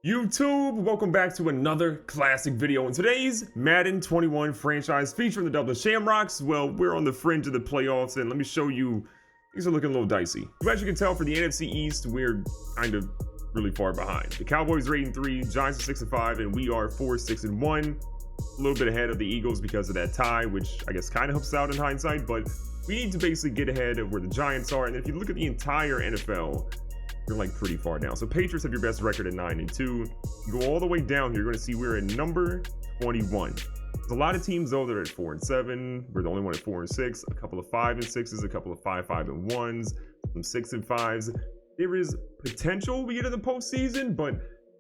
YouTube, welcome back to another classic video. In today's Madden 21 franchise featuring the Dublin Shamrocks, well, we're on the fringe of the playoffs, and let me show you, things are looking a little dicey. As you can tell, for the NFC East, we're kind of really far behind. The Cowboys are 8-3, Giants are 6-5, and we are 4-6-1. A little bit ahead of the Eagles because of that tie, which I guess kind of helps out in hindsight, but we need to basically get ahead of where the Giants are. And if you look at the entire NFL, you're like pretty far down. So Patriots have your best record at 9-2. You go all the way down here, you're going to see we're at number 21. There's a lot of teams though that are at 4-7. We're the only one at 4-6. A couple of 5-6s, a couple of 5-5-1s, some 6-5s. There is potential we get in the postseason, but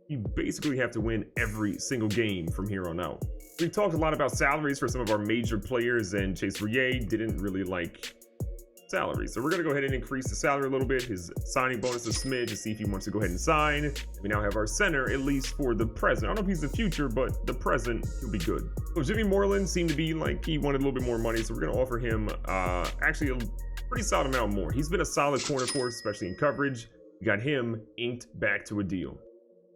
you basically have to win every single game from here on out. We've talked a lot about salaries for some of our major players, and Chase Rouillet didn't really like salary. So we're going to go ahead and increase the salary a little bit, his signing bonus a smidge, to see if he wants to go ahead and sign. We now have our center, at least for the present. I don't know if he's the future, but the present, he'll be good. So Jimmy Moreland seemed to be like he wanted a little bit more money, so we're going to offer him actually a pretty solid amount more. He's been a solid corner for us, especially in coverage. We got him inked back to a deal.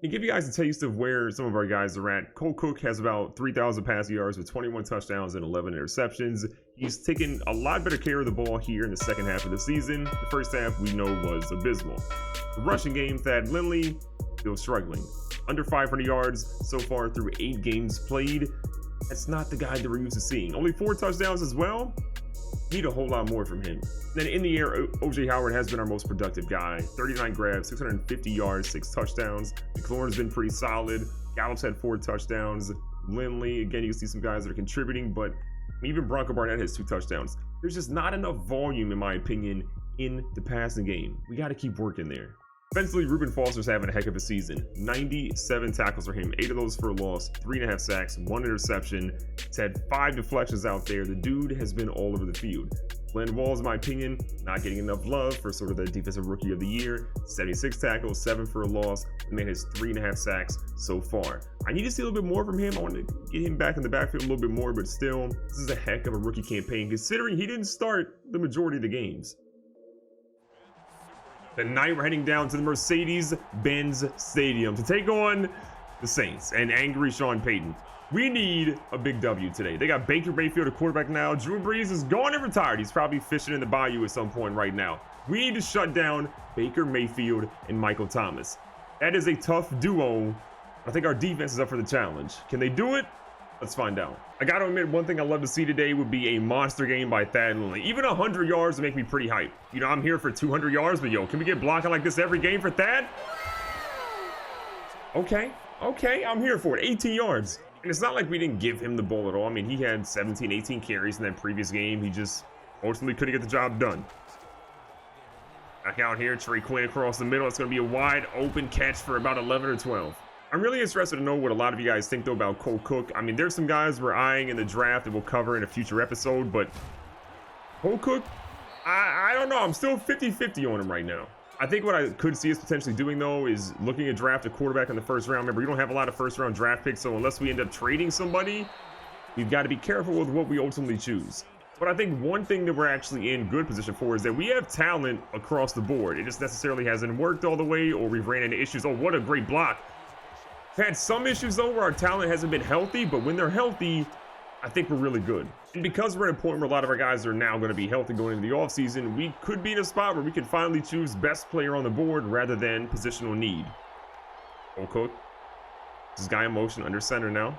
To give you guys a taste of where some of our guys are at, Cole Cook has about 3,000 passing yards with 21 touchdowns and 11 interceptions. He's taken a lot better care of the ball here in the second half of the season. The first half we know was abysmal. The rushing game, Thad Lindley, still struggling. Under 500 yards so far through 8 games played. That's not the guy that we're used to seeing. Only 4 touchdowns as well. Need a whole lot more from him. Then in the air, OJ Howard has been our most productive guy. 39 grabs, 650 yards, 6 touchdowns. McLaurin's been pretty solid. Gallup's had 4 touchdowns. Lindley, again, you can see some guys that are contributing, but even Bronco Barnett has 2 touchdowns. There's just not enough volume, in my opinion, in the passing game. We got to keep working there. Offensively, Reuben Foster's having a heck of a season. 97 tackles for him, 8 of those for a loss, 3.5 sacks, 1 interception. He's had 5 deflections out there. The dude has been all over the field. Glenn Walls, in my opinion, not getting enough love for sort of the defensive rookie of the year. 76 tackles, 7 for a loss. The man has 3.5 sacks so far. I need to see a little bit more from him. I want to get him back in the backfield a little bit more, but still, this is a heck of a rookie campaign considering he didn't start the majority of the games. Tonight we're heading down to the Mercedes-Benz Stadium to take on the Saints and angry Sean Payton. We need a big W today. They got Baker Mayfield at quarterback now. Drew Brees is gone and retired. He's probably fishing in the bayou at some point right now. We need to shut down Baker Mayfield and Michael Thomas. That is a tough duo. I think our defense is up for the challenge. Can they do it? Let's find out. I gotta admit, one thing I'd love to see today would be a monster game by Thad Lindley. Even 100 yards would make me pretty hyped. You know, I'm here for 200 yards, but yo, can we get blocking like this every game for Thad? Okay, I'm here for it. 18 yards. And it's not like we didn't give him the ball at all. I mean, he had 17, 18 carries in that previous game. He just ultimately couldn't get the job done. Back out here, Trey Quinn across the middle. It's gonna be a wide open catch for about 11 or 12. I'm really interested to know what a lot of you guys think though about Cole Cook. I mean, there's some guys we're eyeing in the draft that we'll cover in a future episode, but Cole Cook, I don't know. I'm still 50-50 on him right now. I think what I could see us potentially doing though is looking to draft a quarterback in the first round. Remember, you don't have a lot of first round draft picks, so unless we end up trading somebody, we've got to be careful with what we ultimately choose. But I think one thing that we're actually in good position for is that we have talent across the board. It just necessarily hasn't worked all the way, or we've ran into issues. Oh, what a great block. We've had some issues though where our talent hasn't been healthy, but when they're healthy, I think we're really good. And because we're at a point where a lot of our guys are now going to be healthy going into the offseason, we could be in a spot where we can finally choose best player on the board rather than positional need. Cole Cook. This guy in motion under center now.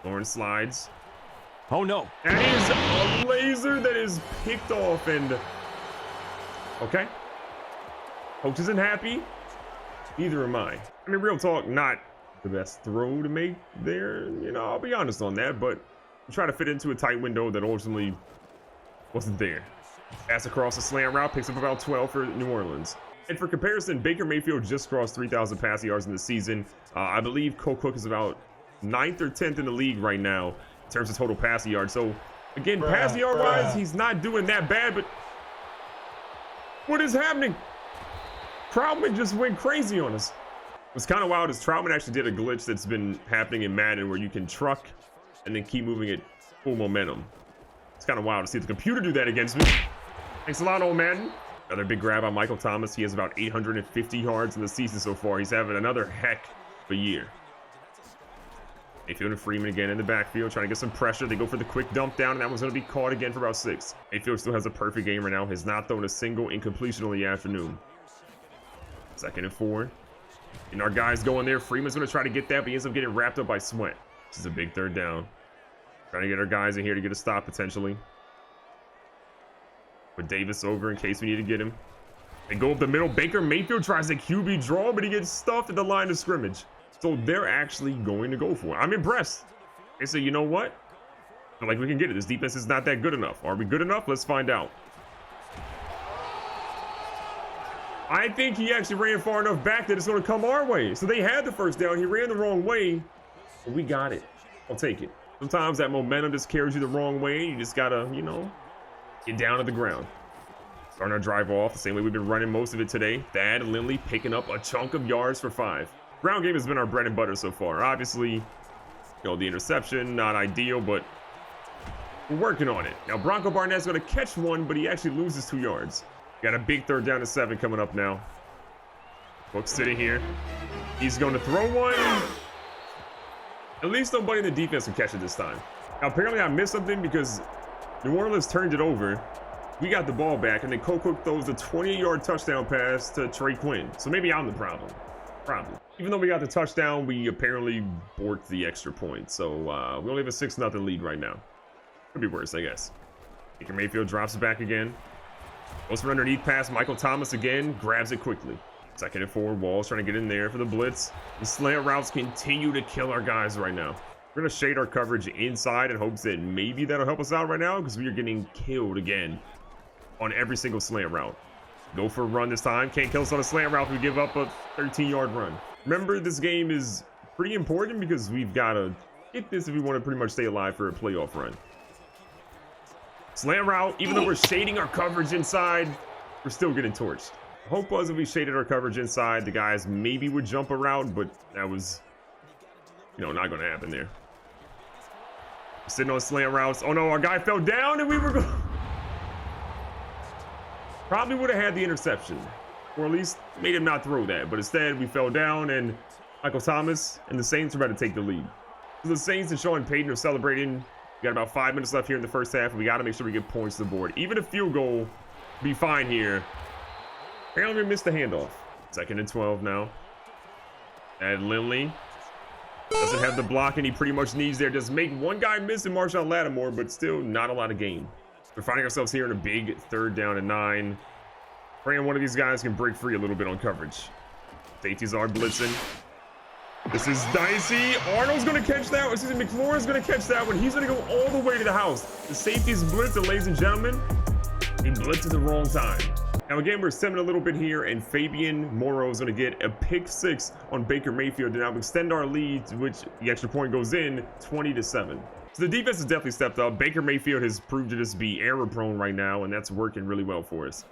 Lawrence slides. Oh no. That is a laser that is picked off, and okay. Coach isn't happy. Neither am I. I mean, real talk, not the best throw to make there. You know, I'll be honest on that, but try to fit into a tight window that ultimately wasn't there. Pass across the slant route, picks up about 12 for New Orleans. And for comparison, Baker Mayfield just crossed 3,000 passing yards in the season. I believe Cole Cook is about 9th or 10th in the league right now in terms of total passing yards. So again, passing yard wise, he's not doing that bad, but what is happening? Troutman just went crazy on us. What's kind of wild is Troutman actually did a glitch that's been happening in Madden where you can truck and then keep moving at full momentum. It's kind of wild to see the computer do that against me. Thanks a lot, old Madden. Another big grab on Michael Thomas. He has about 850 yards in the season so far. He's having another heck of a year. Mayfield and Freeman again in the backfield, trying to get some pressure. They go for the quick dump down, and that one's going to be caught again for about 6. Mayfield still has a perfect game right now. Has not thrown a single incompletion on the afternoon. 2nd and 4. And our guys going there. Freeman's going to try to get that, but he ends up getting wrapped up by Sweat. This is a big 3rd down. Trying to get our guys in here to get a stop potentially. Put Davis over in case we need to get him. They go up the middle. Baker Mayfield tries a QB draw, but he gets stuffed at the line of scrimmage. So they're actually going to go for it. I'm impressed. They say, you know what? I feel like we can get it. This defense is not that good enough. Are we good enough? Let's find out. I think he actually ran far enough back that it's going to come our way. So they had the 1st down. He ran the wrong way, but we got it. I'll take it. Sometimes that momentum just carries you the wrong way. You just got to, you know, get down to the ground. Starting our drive off the same way we've been running most of it today. Thad Lindley picking up a chunk of yards for 5. Ground game has been our bread and butter so far. Obviously, you know, the interception, not ideal, but we're working on it. Now, Bronco Barnett's going to catch one, but he actually loses 2 yards. Got a big 3rd down and 7 coming up now. Cook sitting here. He's going to throw one. At least nobody in the defense can catch it this time. Now, apparently I missed something because New Orleans turned it over. We got the ball back, and then Cook throws a 28-yard touchdown pass to Trey Quinn. So maybe I'm the problem. Probably. Even though we got the touchdown, we apparently borked the extra point. So we only have a 6-0 lead right now. Could be worse, I guess. Baker Mayfield drops it back again. Goes for underneath pass. Michael Thomas again grabs it quickly. 2nd and 4. Walls trying to get in there for the blitz. The slant routes continue to kill our guys right now. We're going to shade our coverage inside in hopes that maybe that'll help us out right now because we are getting killed again on every single slant route. Go for a run this time. Can't kill us on a slant route. We give up a 13-yard run. Remember, this game is pretty important because we've got to get this if we want to pretty much stay alive for a playoff run. Slant route, even though we're shading our coverage inside, we're still getting torched. The hope was if we shaded our coverage inside, the guys maybe would jump a route, but that was, you know, not going to happen there. Sitting on slant routes. Oh no, our guy fell down and we were going. Probably would have had the interception, or at least made him not throw that. But instead, we fell down, and Michael Thomas and the Saints are about to take the lead. So the Saints and Sean Payton are celebrating. We got about 5 minutes left here in the 1st half, and we got to make sure we get points to the board. Even a field goal would be fine here. Apparently, we missed the handoff. 2nd and 12 now. And Lindley doesn't have the blocking he pretty much needs there. Just make one guy miss in Marshawn Lattimore, but still not a lot of gain. We're finding ourselves here in a big 3rd down and 9. Praying one of these guys can break free a little bit on coverage. Safeties are blitzing. This is dicey. Arnold's going to catch that one. Excuse me, McLaurin's going to catch that one. He's going to go all the way to the house. The safeties blitz, and ladies and gentlemen, he blitzed at the wrong time. Now again, we're stemming a little bit here, and Fabian Morrow is going to get a pick 6 on Baker Mayfield to now extend our lead, which the extra point goes in 20-7. So the defense has definitely stepped up. Baker Mayfield has proved to just be error prone right now, and that's working really well for us.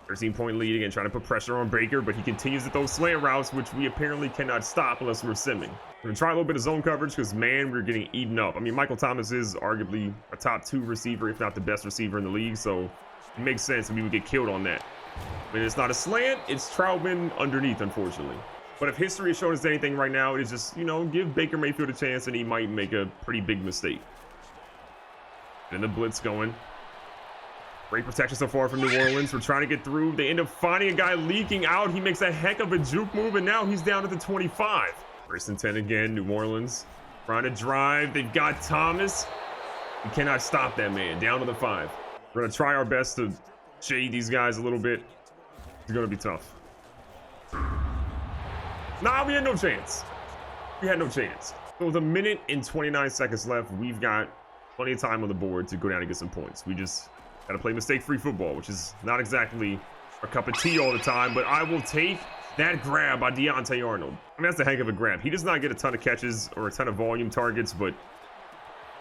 13-point lead again, trying to put pressure on Baker, but he continues to throw slant routes, which we apparently cannot stop unless we're simming. We're gonna try a little bit of zone coverage because, man, we're getting eaten up. I mean, Michael Thomas is arguably a top 2 receiver, if not the best receiver in the league, so it makes sense that we would get killed on that. When it's not a slant, it's Troutman underneath, unfortunately. But if history has shown us anything right now, it is just, you know, give Baker Mayfield a chance and he might make a pretty big mistake. Then the blitz going. Great protection so far from New Orleans. We're trying to get through. They end up finding a guy leaking out. He makes a heck of a juke move, and now he's down at the 25. 1st and 10 again. New Orleans trying to drive. They've got Thomas. We cannot stop that man. Down to the 5. We're going to try our best to shade these guys a little bit. It's going to be tough. Nah, we had no chance. We had no chance. So with 1 minute and 29 seconds left, we've got plenty of time on the board to go down and get some points. We just got to play mistake-free football, which is not exactly our cup of tea all the time, but I will take that grab by Deontay Arnold. I mean, that's a heck of a grab. He does not get a ton of catches or a ton of volume targets, but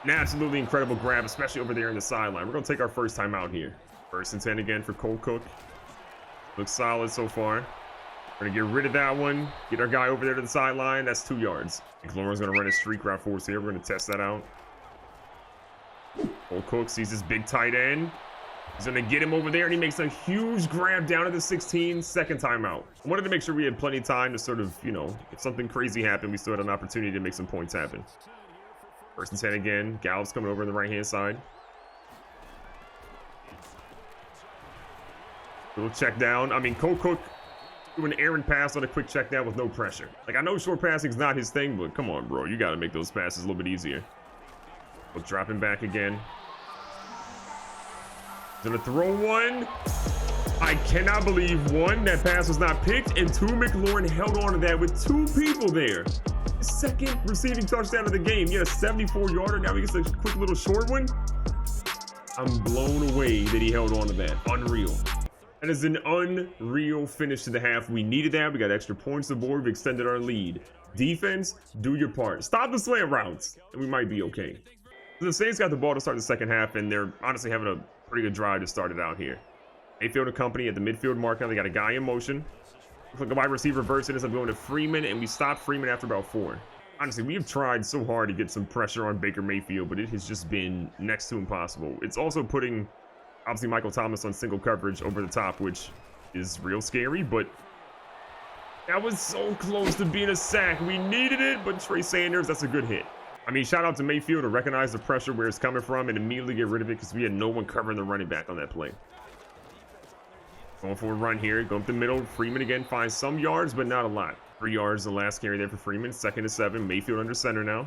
an absolutely incredible grab, especially over there in the sideline. We're going to take our first time out here. 1st and 10 again for Cole Cook. Looks solid so far. We're going to get rid of that one. Get our guy over there to the sideline. That's 2 yards. McLaurin's going to run a streak route for us here. We're going to test that out. Cole Cook sees his big tight end. He's going to get him over there, and he makes a huge grab down to the 16, second timeout. I wanted to make sure we had plenty of time to sort of, you know, if something crazy happened, we still had an opportunity to make some points happen. First and 10 again. Gallup's coming over on the right-hand side. Little check down. I mean, Cook do an errant pass on a quick check down with no pressure. Like, I know short passing is not his thing, but come on, bro. You got to make those passes a little bit easier. We'll drop him back again. Gonna throw one. I cannot believe, one, that pass was not picked, and two, McLaurin held on to that with two people there. His second receiving touchdown of the game. He had a 74-yarder. Now he gets a quick little short one. I'm blown away that he held on to that. Unreal. That is an unreal finish to the half. We needed that. We got extra points to the board. We extended our lead. Defense, do your part. Stop the slant routes, and we might be okay. So the Saints got the ball to start the second half, and they're honestly having a pretty good drive to start it out here. Mayfield and company at the midfield marker. They got a guy in motion. Looks like a wide receiver reverse. It ends up going to Freeman, and we stopped Freeman after about 4. Honestly, we have tried so hard to get some pressure on Baker Mayfield, but it has just been next to impossible. It's also putting, obviously, Michael Thomas on single coverage over the top, which is real scary, but that was so close to being a sack. We needed it, but Trey Sanders, that's a good hit. I mean, shout out to Mayfield to recognize the pressure where it's coming from and immediately get rid of it because we had no one covering the running back on that play. Going for a run here, going up the middle. Freeman again finds some yards, but not a lot. 3 yards the last carry there for Freeman. 2nd and 7. Mayfield under center now.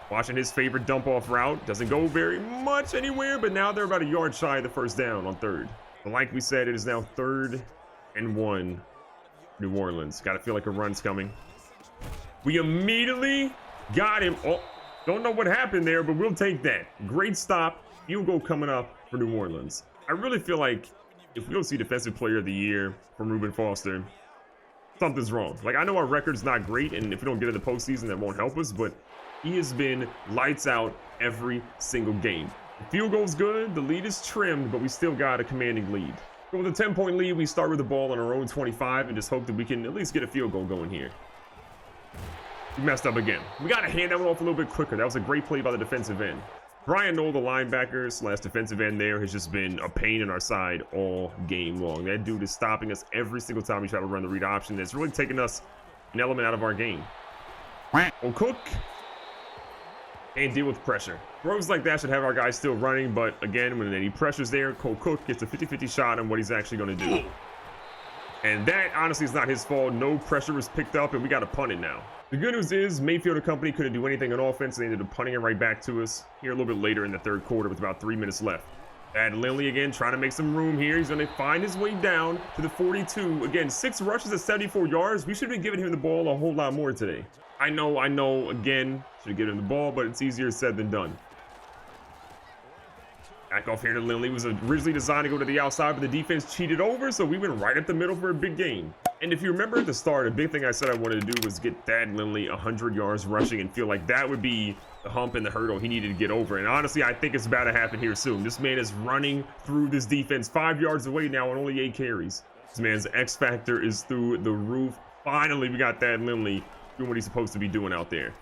Watching his favorite dump-off route. Doesn't go very much anywhere, but now they're about a yard shy of the first down on 3rd. But like we said, it is now 3rd and 1. New Orleans. Got to feel like a run's coming. We immediately got him. Oh, don't know what happened there, but we'll take that. Great stop. Field goal coming up for New Orleans. I really feel like if we don't see Defensive Player of the Year from Reuben Foster, something's wrong. Like, I know our record's not great, and if we don't get in the postseason, that won't help us, but he has been lights out every single game. The field goal's good. The lead is trimmed, but we still got a commanding lead. So with a 10-point lead, we start with the ball on our own 25 and just hope that we can at least get a field goal going here. We messed up again. We got to hand that one off a little bit quicker. That was a great play by the defensive end. Brian Knoll, the linebacker / defensive end there, has just been a pain in our side all game long. That dude is stopping us every single time we try to run the read option. It's really taking us an element out of our game. Cook can't deal with pressure. Throws like that should have our guys still running, but again, when any pressure's there, Cook gets a 50-50 shot on what he's actually going to do. And that, honestly, is not his fault. No pressure was picked up, and we got to punt it now. The good news is Mayfield and company couldn't do anything on offense. They ended up punting it right back to us here a little bit later in the 3rd quarter with about 3 minutes left. Lindley again trying to make some room here. He's going to find his way down to the 42. Again, 6 rushes at 74 yards. We should have been giving him the ball a whole lot more today. I know, again, should have given him the ball, but it's easier said than done. Back off here to Lindley. Was originally designed to go to the outside, but the defense cheated over, so we went right up the middle for a big gain. And if you remember at the start, a big thing I said I wanted to do was get Thad Lindley 100 yards rushing and feel like that would be the hump and the hurdle he needed to get over. And honestly, I think it's about to happen here soon. This man is running through this defense 5 yards away now on only 8 carries. This man's X factor is through the roof. Finally, we got Thad Lindley doing what he's supposed to be doing out there.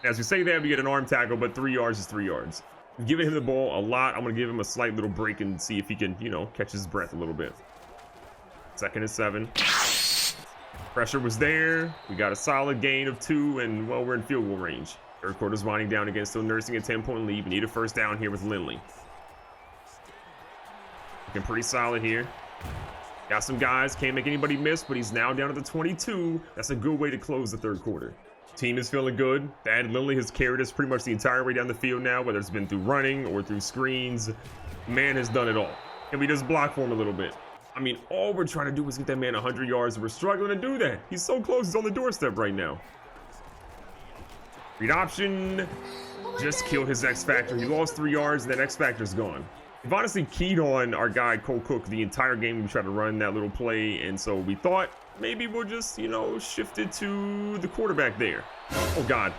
As we say that, we get an arm tackle, but 3 yards is 3 yards. We've given him the ball a lot. I'm going to give him a slight little break and see if he can, you know, catch his breath a little bit. 2nd and 7. Pressure was there. We got a solid gain of 2, and, well, we're in field goal range. 3rd quarter's winding down again, still nursing a 10-point lead. We need a first down here with Lindley. Looking pretty solid here. Got some guys. Can't make anybody miss, but he's now down to the 22. That's a good way to close the 3rd quarter. Team is feeling good. Thad Lindley has carried us pretty much the entire way down the field now, whether it's been through running or through screens. Man has done it all. And we just block for him a little bit. I mean, all we're trying to do is get that man 100 yards, and we're struggling to do that. He's so close. He's on the doorstep right now. Read option. Just killed his X factor. He lost 3 yards, and that X factor's gone. We've honestly keyed on our guy, Cook, the entire game. We tried to run that little play, and so we thought maybe we'll just, you know, shift it to the quarterback there. Oh, God.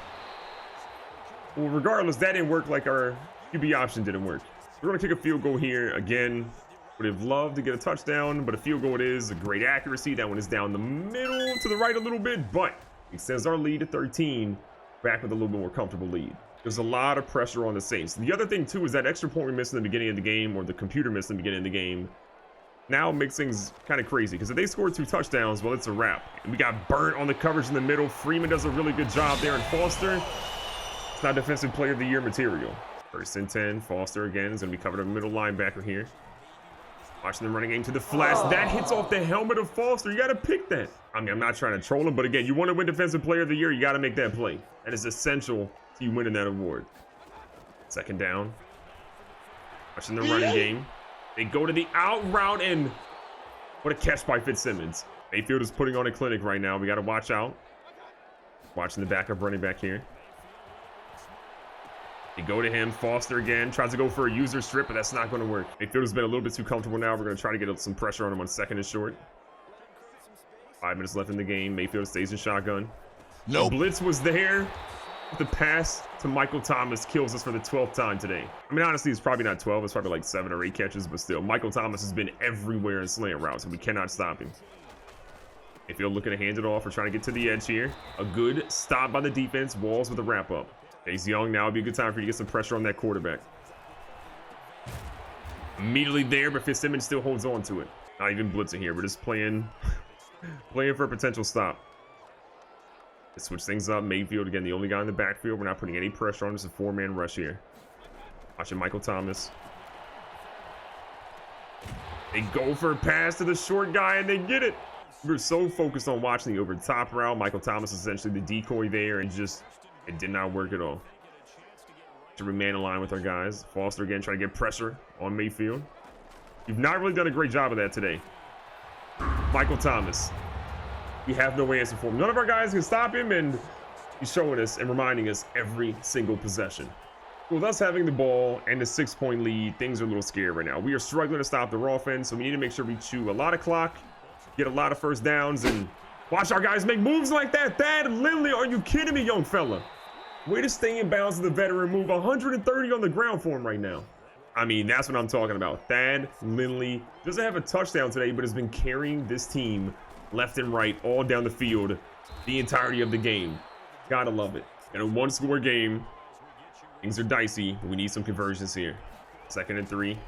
Well, regardless, that didn't work like our QB option didn't work. We're going to kick a field goal here. Again, would have loved to get a touchdown, but a field goal it is. A great accuracy. That one is down the middle to the right a little bit, but extends our lead to 13. Back with a little bit more comfortable lead. There's a lot of pressure on the Saints. The other thing too is that extra point we missed in the beginning of the game, or the computer missed in the beginning of the game, now makes things kind of crazy, because if they score 2 touchdowns, well, it's a wrap. And we got burnt on the coverage in the middle. Freeman does a really good job there, and Foster, it's not defensive player of the year material. 1st and 10, Foster again is going to be covered a middle linebacker here. Watching the running game to the flash. That hits off the helmet of Foster. You got to pick that. I mean, I'm not trying to troll him, but again, you want to win defensive player of the year, you got to make that play. That is essential to you winning that award. 2nd down. Watching the running game. They go to the out route, and what a catch by Fitzsimmons. Mayfield is putting on a clinic right now. We got to watch out. Watching the backup running back here. They go to him. Foster again tries to go for a user strip, but that's not going to work. Mayfield has been a little bit too comfortable now. We're going to try to get some pressure on him on 2nd and short. 5 minutes left in the game. Mayfield stays in shotgun. Nope. The blitz was there. The pass to Michael Thomas kills us for the 12th time today. I mean, honestly, it's probably not 12. It's probably like 7 or 8 catches, but still, Michael Thomas has been everywhere in slant routes, and we cannot stop him. Mayfield looking to hand it off. We're trying to get to the edge here. A good stop by the defense. Walls with a wrap up. Chase Young, now would be a good time for you to get some pressure on that quarterback. Immediately there, but Fitzsimmons still holds on to it. Not even blitzing here. We're just playing for a potential stop. Let's switch things up. Mayfield, again, the only guy in the backfield. We're not putting any pressure on. It's a 4-man rush here. Watching Michael Thomas. They go for a pass to the short guy, and they get it. We're so focused on watching the over-the-top route. Michael Thomas is essentially the decoy there, and just, it did not work at all. To remain in line with our guys. Foster, again, trying to get pressure on Mayfield. You've not really done a great job of that today. Michael Thomas. We have no answer for him. None of our guys can stop him, and he's showing us and reminding us every single possession. With us having the ball and the 6-point lead, things are a little scary right now. We are struggling to stop their offense, so we need to make sure we chew a lot of clock, get a lot of first downs, and watch our guys make moves like that. Thad Lindley, are you kidding me, young fella? Way to stay in bounds of the veteran move. 130 on the ground for him right now. I mean, that's what I'm talking about. Thad Lindley doesn't have a touchdown today, but has been carrying this team left and right, all down the field, the entirety of the game. Gotta love it. In a 1-score game, things are dicey, but we need some conversions here. 2nd and 3.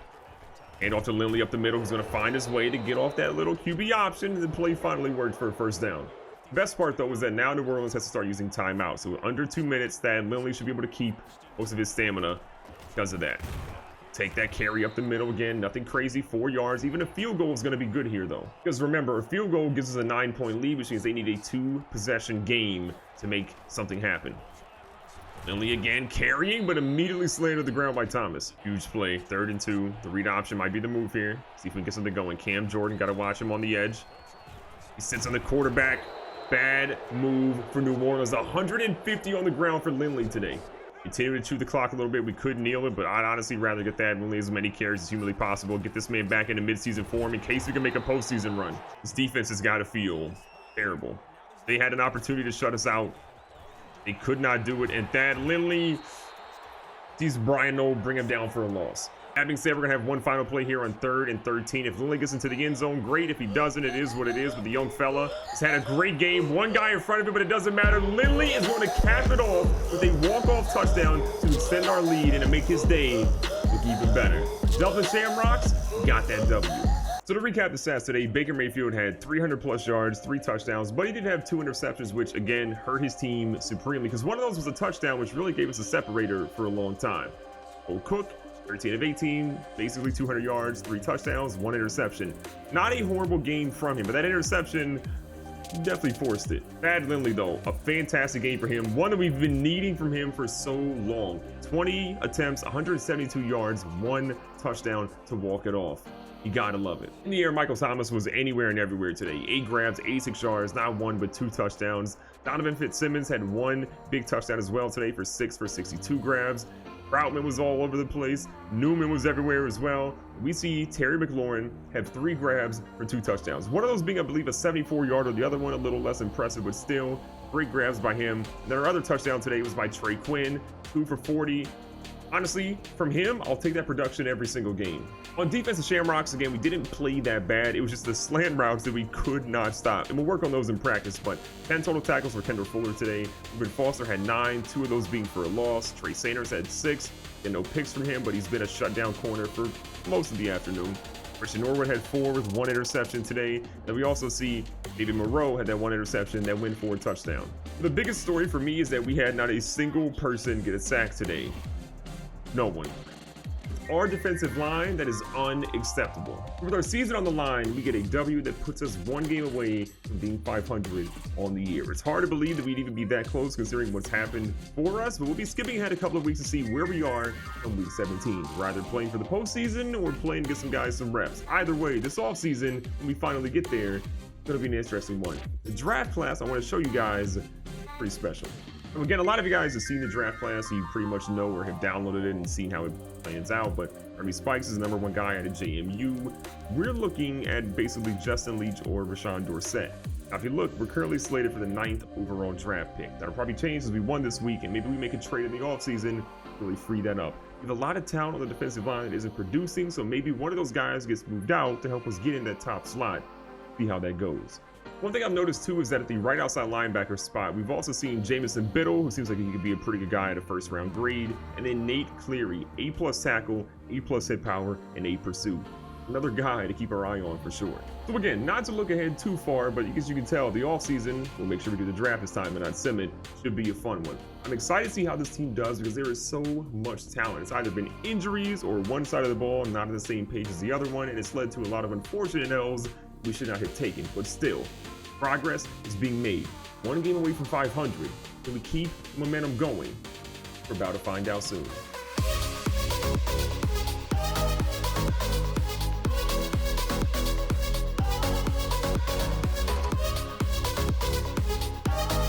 Hand off to Lindley up the middle. He's gonna find his way to get off that little QB option, and the play finally worked for a 1st down. The best part, though, is that now New Orleans has to start using timeout. So under 2 minutes, Thad Lindley should be able to keep most of his stamina because of that. Take that carry up the middle again. Nothing crazy. 4 yards. Even a field goal is going to be good here, though. Because remember, a field goal gives us a 9-point lead, which means they need a 2-possession game to make something happen. Lindley again carrying, but immediately slammed to the ground by Thomas. Huge play. 3rd and 2. The read option might be the move here. See if we can get something going. Cam Jordan, got to watch him on the edge. He sits on the quarterback. Bad move for New Orleans. 150 on the ground for Lindley today. Continue to chew the clock a little bit. We could kneel it, but I'd honestly rather get that Lindley as many carries as humanly possible. Get this man back into midseason form in case we can make a postseason run. This defense has got to feel terrible. They had an opportunity to shut us out. They could not do it, and Thad Lindley sees Brian Noel bring him down for a loss. That being said, we're going to have one final play here on 3rd and 13. If Lindley gets into the end zone, great. If he doesn't, it is what it is. But the young fella has had a great game. One guy in front of him, but it doesn't matter. Lindley is going to cap it off with a walk-off touchdown to extend our lead and to make his day look even better. Dublin Shamrocks got that W. So to recap the stats today, Baker Mayfield had 300+ yards, 3 touchdowns, but he did have 2 interceptions, which again hurt his team supremely because one of those was a touchdown, which really gave us a separator for a long time. Old Cook, 13 of 18, basically 200 yards, 3 touchdowns, 1 interception. Not a horrible game from him, but that interception definitely forced it. Thad Lindley, though, a fantastic game for him. One that we've been needing from him for so long. 20 attempts, 172 yards, 1 touchdown to walk it off. You gotta love it. In the air, Michael Thomas was anywhere and everywhere today. 8 grabs, 86 yards, not 1, but 2 touchdowns. Donovan Fitzsimmons had 1 big touchdown as well today for 6 for 62 grabs. Troutman was all over the place. Newman was everywhere as well. We see Terry McLaurin have 3 grabs for 2 touchdowns. One of those being, I believe, a 74-yarder. The other one a little less impressive, but still great grabs by him. And then our other touchdown today was by Trey Quinn, 2 for 40. Honestly, from him, I'll take that production every single game. On defense, the Shamrocks, again, we didn't play that bad. It was just the slant routes that we could not stop. And we'll work on those in practice, but 10 total tackles for Kendall Fuller today. Ruben Foster had 9, 2 of those being for a loss. Trey Sanders had 6. And no picks from him, but he's been a shutdown corner for most of the afternoon. Christian Norwood had 4 with 1 interception today. And we also see David Moreau had that 1 interception that went for a touchdown. The biggest story for me is that we had not a single person get a sack today. No one. Our defensive line, that is unacceptable. With our season on the line, we get a W that puts us 1 game away from being 500 on the year. It's hard to believe that we'd even be that close considering what's happened for us, but we'll be skipping ahead a couple of weeks to see where we are from week 17. We're either playing for the postseason or playing to get some guys some reps. Either way, this offseason, when we finally get there, it's going to be an interesting one. The draft class, I want to show you guys, pretty special. And again, a lot of you guys have seen the draft class, so you pretty much know or have downloaded it and seen how it plans out, but Remy Spikes is the #1 guy at a JMU. We're looking at basically Justin Leach or Rashawn Dorsett. Now, if you look, we're currently slated for the 9th overall draft pick. That'll probably change as we won this week, and maybe we make a trade in the offseason to really free that up. We have a lot of talent on the defensive line that isn't producing, so maybe one of those guys gets moved out to help us get in that top slot. See how that goes. One thing I've noticed too is that at the right outside linebacker spot, we've also seen Jamison Biddle, who seems like he could be a pretty good guy at a first-round grade, and then Nate Cleary, A+ tackle, A+ hit power, and A pursuit. Another guy to keep our eye on for sure. So again, not to look ahead too far, but as you can tell, the offseason, we'll make sure we do the draft this time and not sim it, should be a fun one. I'm excited to see how this team does because there is so much talent. It's either been injuries or one side of the ball not on the same page as the other one, and it's led to a lot of unfortunate L's we should not have taken, but still, progress is being made. 1 game away from 500. Can we keep momentum going? We're about to find out soon.